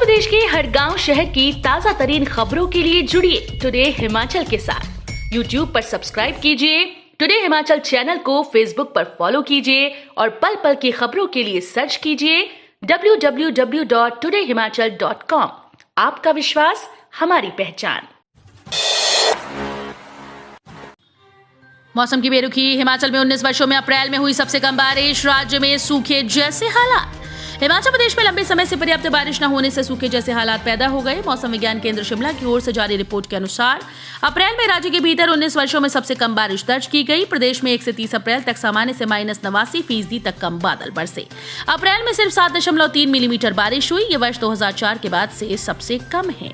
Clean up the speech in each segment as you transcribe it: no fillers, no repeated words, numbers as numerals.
प्रदेश के हर गांव शहर की ताजा तरीन खबरों के लिए जुड़िए टुडे हिमाचल के साथ। YouTube पर सब्सक्राइब कीजिए, टुडे हिमाचल चैनल को Facebook पर फॉलो कीजिए और पल पल की खबरों के लिए सर्च कीजिए www.todayhimachal.com। आपका विश्वास हमारी पहचान। मौसम की बेरुखी। हिमाचल में 19 वर्षों में अप्रैल में हुई सबसे कम बारिश। राज्य में सूखे जैसे हालात। हिमाचल प्रदेश में लंबे समय से पर्याप्त बारिश न होने से सूखे जैसे हालात पैदा हो गए। मौसम विज्ञान केंद्र शिमला की ओर से जारी रिपोर्ट के अनुसार अप्रैल में राज्य के भीतर 19 वर्षों में सबसे कम बारिश दर्ज की गई। प्रदेश में 1 से 30 अप्रैल तक सामान्य से -89% तक कम बादल बरसे। अप्रैल में सिर्फ 7.3 मिलीमीटर बारिश हुई। ये वर्ष 2004 के बाद से सबसे कम है।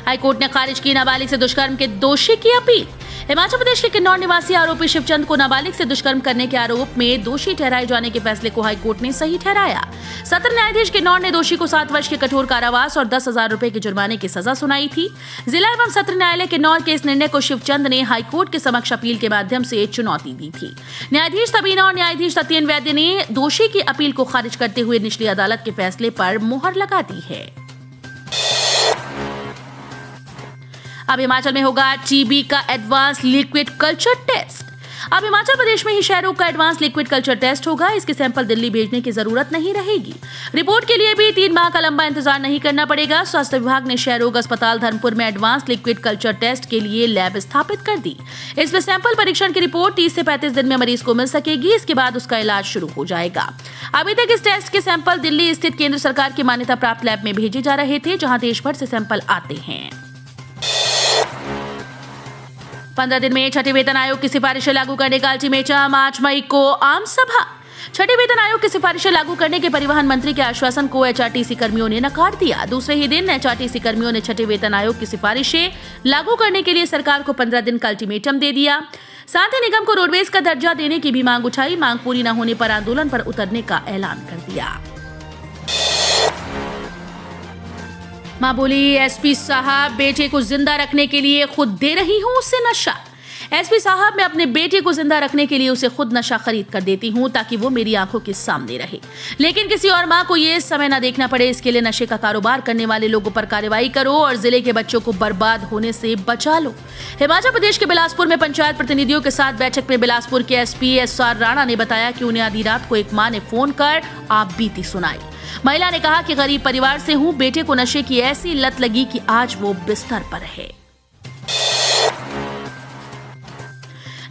हाईकोर्ट ने खारिज की नाबालिग से दुष्कर्म के दोषी की अपील। हिमाचल प्रदेश के किन्नौर निवासी आरोपी शिवचंद को नाबालिग से दुष्कर्म करने के आरोप में दोषी ठहराए जाने के फैसले को हाईकोर्ट ने सही ठहराया। सत्र न्यायाधीश किन्नौर ने दोषी को 7 वर्ष के कठोर कारावास और 10,000 रुपए के जुर्माने की सजा सुनाई थी। जिला एवं सत्र न्यायालय किन्नौर के इस निर्णय को शिवचंद ने हाईकोर्ट के समक्ष अपील के माध्यम से चुनौती दी थी। न्यायाधीश तबीना और न्यायाधीश सत्येन वैद्य ने दोषी की अपील को खारिज करते हुए निचली अदालत के फैसले पर मुहर लगा दी है। अब हिमाचल में होगा टीबी का एडवांस लिक्विड कल्चर टेस्ट। अब हिमाचल प्रदेश में ही क्षय रोग का एडवांस लिक्विड कल्चर टेस्ट होगा। इसके सैंपल दिल्ली भेजने की जरूरत नहीं रहेगी। रिपोर्ट के लिए भी 3 माह का लंबा इंतजार नहीं करना पड़ेगा। स्वास्थ्य विभाग ने क्षय रोग अस्पताल धर्मपुर में एडवांस लिक्विड कल्चर टेस्ट के लिए लैब स्थापित कर दी। इसमें सैंपल परीक्षण की रिपोर्ट 30 से 35 दिन में मरीज को मिल सकेगी। इसके बाद उसका इलाज शुरू हो जाएगा। अभी तक इस टेस्ट के सैंपल दिल्ली स्थित केंद्र सरकार की मान्यता प्राप्त लैब में भेजे जा रहे थे, जहां देश भर से सैंपल आते हैं। 15 दिन में छठे वेतन आयोग की सिफारिशें लागू करने का अल्टीमेटम। 8 मई को आम सभा। छठे वेतन आयोग की सिफारिशें लागू करने के परिवहन मंत्री के आश्वासन को एचआरटीसी कर्मियों ने नकार दिया। दूसरे ही दिन एचआरटीसी कर्मियों ने छठे वेतन आयोग की सिफारिशें लागू करने के लिए सरकार को 15 दिन का अल्टीमेटम दे दिया। साथ ही निगम को रोडवेज का दर्जा देने की भी मांग उठाई। मांग पूरी न होने पर आंदोलन पर उतरने का ऐलान कर दिया। मां बोली, एसपी साहब बेटे को जिंदा रखने के लिए खुद दे रही हूं उसे नशा। एसपी साहब, मैं अपने बेटे को जिंदा रखने के लिए उसे खुद नशा खरीद कर देती हूं ताकि वो मेरी आंखों के सामने रहे, लेकिन किसी और मां को ये समय ना देखना पड़े। इसके लिए नशे का कारोबार करने वाले लोगों पर कार्रवाई करो और जिले के बच्चों को बर्बाद होने से बचा लो। हिमाचल प्रदेश के बिलासपुर में पंचायत प्रतिनिधियों के साथ बैठक में बिलासपुर के एसपी SR राणा ने बताया कि उन्हें आधी रात को एक मां ने फोन कर आप बीती सुनाई। महिला ने कहा कि गरीब परिवार से हूं, बेटे को नशे की ऐसी लत लगी कि आज वो बिस्तर पर है।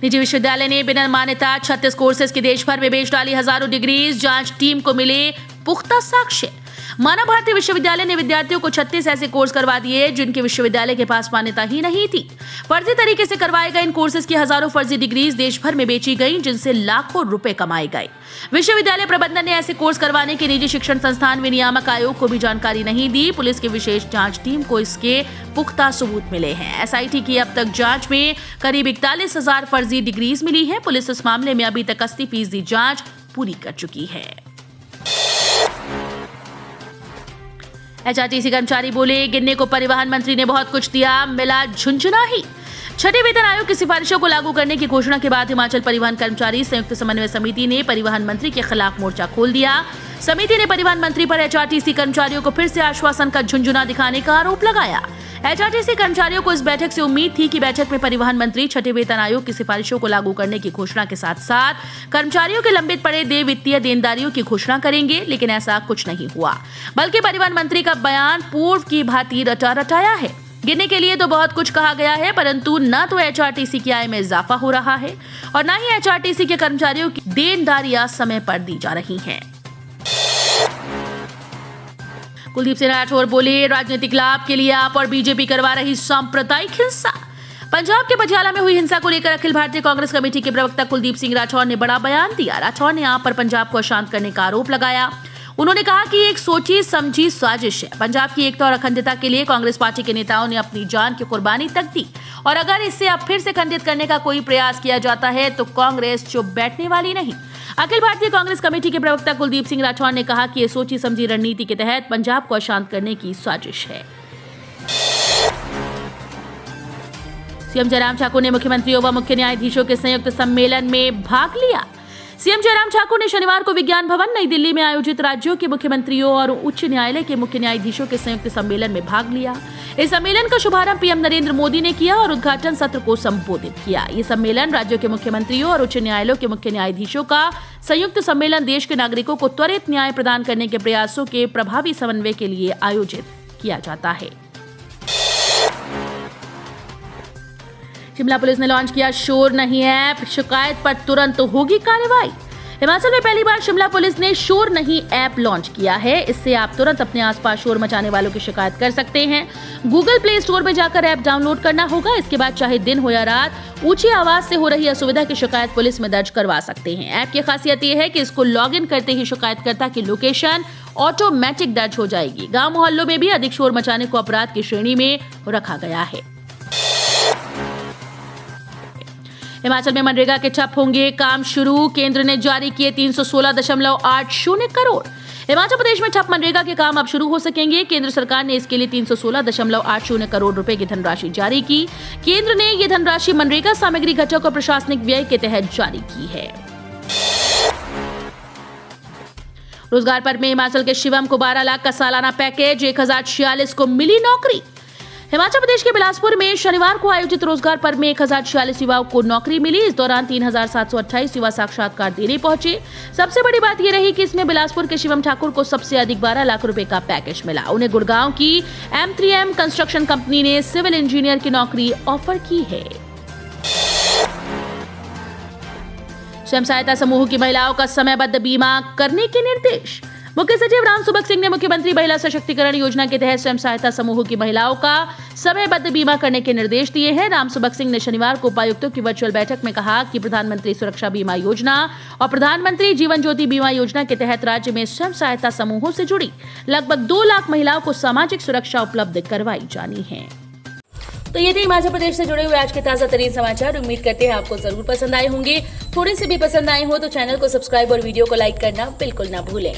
निजी विश्वविद्यालय ने बिना मान्यता 36 कोर्सेज की देश भर में बेच डाली हजारों डिग्रीज। जांच टीम को मिले पुख्ता साक्ष्य। मानव भारती विश्वविद्यालय ने विद्यार्थियों को 36 ऐसे कोर्स करवा दिए जिनके विश्वविद्यालय के पास मान्यता ही नहीं थी। फर्जी तरीके से करवाए गए इन कोर्सेज की हजारों फर्जी डिग्रीज देश भर में बेची गई, जिनसे लाखों रुपए कमाए गए। विश्वविद्यालय प्रबंधन ने ऐसे कोर्स करवाने की निजी शिक्षण संस्थान विनियामक आयोग को भी जानकारी नहीं दी। पुलिस की विशेष जांच टीम को इसके पुख्ता सबूत मिले हैं। एसआईटी की अब तक जांच में करीब 41,000 फर्जी डिग्रीज मिली है। पुलिस इस मामले में अभी तक 80% जांच पूरी कर चुकी है। एचआरटीसी कर्मचारी बोले, गिनने को परिवहन मंत्री ने बहुत कुछ दिया, मिला झुंझुना ही। छठे वेतन आयोग की सिफारिशों को लागू करने की घोषणा के बाद हिमाचल परिवहन कर्मचारी संयुक्त समन्वय समिति ने परिवहन मंत्री के खिलाफ मोर्चा खोल दिया। समिति ने परिवहन मंत्री पर एचआरटीसी कर्मचारियों को फिर से आश्वासन का झुंझुना दिखाने का आरोप लगाया। एचआरटीसी कर्मचारियों को इस बैठक से उम्मीद थी कि बैठक में परिवहन मंत्री छठे वेतन आयोग की सिफारिशों को लागू करने की घोषणा के साथ साथ कर्मचारियों के लंबित पड़े देय वित्तीय देनदारियों की घोषणा करेंगे, लेकिन ऐसा कुछ नहीं हुआ। बल्कि परिवहन मंत्री का बयान पूर्व की भांति रटा रटाया है। गिनने के लिए तो बहुत कुछ कहा गया है, परंतु न तो एचआरटीसी की आय में इजाफा हो रहा है और न ही एचआरटीसी के कर्मचारियों की देनदारियां समय पर दी जा रही हैं। कुलदीप सिंह राठौर बोले, राजनीतिक लाभ के लिए आप और बीजेपी करवा रही सांप्रदायिक हिंसा। पंजाब के पटियाला में हुई हिंसा को लेकर अखिल भारतीय कांग्रेस कमेटी के प्रवक्ता कुलदीप सिंह राठौर ने बड़ा बयान दिया। राठौर ने आप पर पंजाब को अशांत करने का आरोप लगाया। उन्होंने कहा कि एक सोची समझी साजिश है। पंजाब की एकता और अखंडता के लिए कांग्रेस पार्टी के नेताओं ने अपनी जान की कुर्बानी तक दी और अगर इससे अब फिर से खंडित करने का कोई प्रयास किया जाता है तो कांग्रेस चुप बैठने वाली नहीं। अखिल भारतीय कांग्रेस कमेटी के प्रवक्ता कुलदीप सिंह राठौर ने कहा कि ये सोची समझी रणनीति के तहत पंजाब को अशांत करने की साजिश है। सीएम जयराम ठाकुर ने मुख्यमंत्रियों व मुख्य न्यायाधीशों के संयुक्त सम्मेलन में भाग लिया। सीएम जयराम ठाकुर ने शनिवार को विज्ञान भवन नई दिल्ली में आयोजित राज्यों के मुख्यमंत्रियों और उच्च न्यायालय के मुख्य न्यायाधीशों के संयुक्त सम्मेलन में भाग लिया। इस सम्मेलन का शुभारंभ पीएम नरेंद्र मोदी ने किया और उद्घाटन सत्र को संबोधित किया। ये सम्मेलन राज्यों के मुख्यमंत्रियों और उच्च न्यायालयों के मुख्य न्यायाधीशों का संयुक्त सम्मेलन देश के नागरिकों को त्वरित न्याय प्रदान करने के प्रयासों के प्रभावी समन्वय के लिए आयोजित किया जाता है। शिमला पुलिस ने लॉन्च किया शोर नहीं ऐप, शिकायत पर तुरंत होगी कार्रवाई। हिमाचल में पहली बार शिमला पुलिस ने शोर नहीं ऐप लॉन्च किया है। इससे आप तुरंत अपने आसपास शोर मचाने वालों की शिकायत कर सकते हैं। गूगल प्ले स्टोर में जाकर ऐप डाउनलोड करना होगा। इसके बाद चाहे दिन हो या रात ऊंची आवाज से हो रही असुविधा की शिकायत पुलिस में दर्ज करवा सकते हैं। ऐप की खासियत यह है कि इसको लॉग इन करते ही शिकायतकर्ता की लोकेशन ऑटोमेटिक दर्ज हो जाएगी। गाँव मोहल्लों में भी अधिक शोर मचाने को अपराध की श्रेणी में रखा गया है। हिमाचल में मनरेगा के ठप होंगे काम शुरू, केंद्र ने जारी किए 316.80 करोड़। हिमाचल प्रदेश में ठप मनरेगा के काम अब शुरू हो सकेंगे। केंद्र सरकार ने इसके लिए 316.80 करोड़ रुपए की धनराशि जारी की। केंद्र ने यह धनराशि मनरेगा सामग्री घटक और प्रशासनिक व्यय के तहत जारी की है। रोजगार पर्व में हिमाचल के शिवम को 12 लाख का सालाना पैकेज, 1046 को मिली नौकरी। हिमाचल प्रदेश के बिलासपुर में शनिवार को आयोजित रोजगार पर्व में 1046 युवाओं को नौकरी मिली। इस दौरान 3728 युवा साक्षात्कार देने पहुंचे। सबसे बड़ी बात यह रही कि इसमें बिलासपुर के शिवम ठाकुर को सबसे अधिक 12 लाख रुपए का पैकेज मिला। उन्हें गुड़गांव की M3M कंस्ट्रक्शन कंपनी ने सिविल इंजीनियर की नौकरी ऑफर की है। स्वयं सहायता समूह की महिलाओं का समयबद्ध बीमा करने के निर्देश। मुख्य सचिव राम सुभग सिंह ने मुख्यमंत्री महिला सशक्तिकरण योजना के तहत स्वयं सहायता समूह की महिलाओं का समयबद्ध बीमा करने के निर्देश दिए हैं। राम सुभग सिंह ने शनिवार को उपायुक्तों की वर्चुअल बैठक में कहा कि प्रधानमंत्री सुरक्षा बीमा योजना और प्रधानमंत्री जीवन ज्योति बीमा योजना के तहत राज्य में स्वयं सहायता समूहों से जुड़ी लगभग 2 लाख महिलाओं को सामाजिक सुरक्षा उपलब्ध करवाई जानी है। तो ये थे हिमाचल प्रदेश से जुड़े हुए आज के ताजा तरीन समाचार। उम्मीद करते हैं आपको जरूर पसंद आए होंगे। थोड़े से भी पसंद आए हो तो चैनल को सब्सक्राइब और वीडियो को लाइक करना बिल्कुल ना भूलें।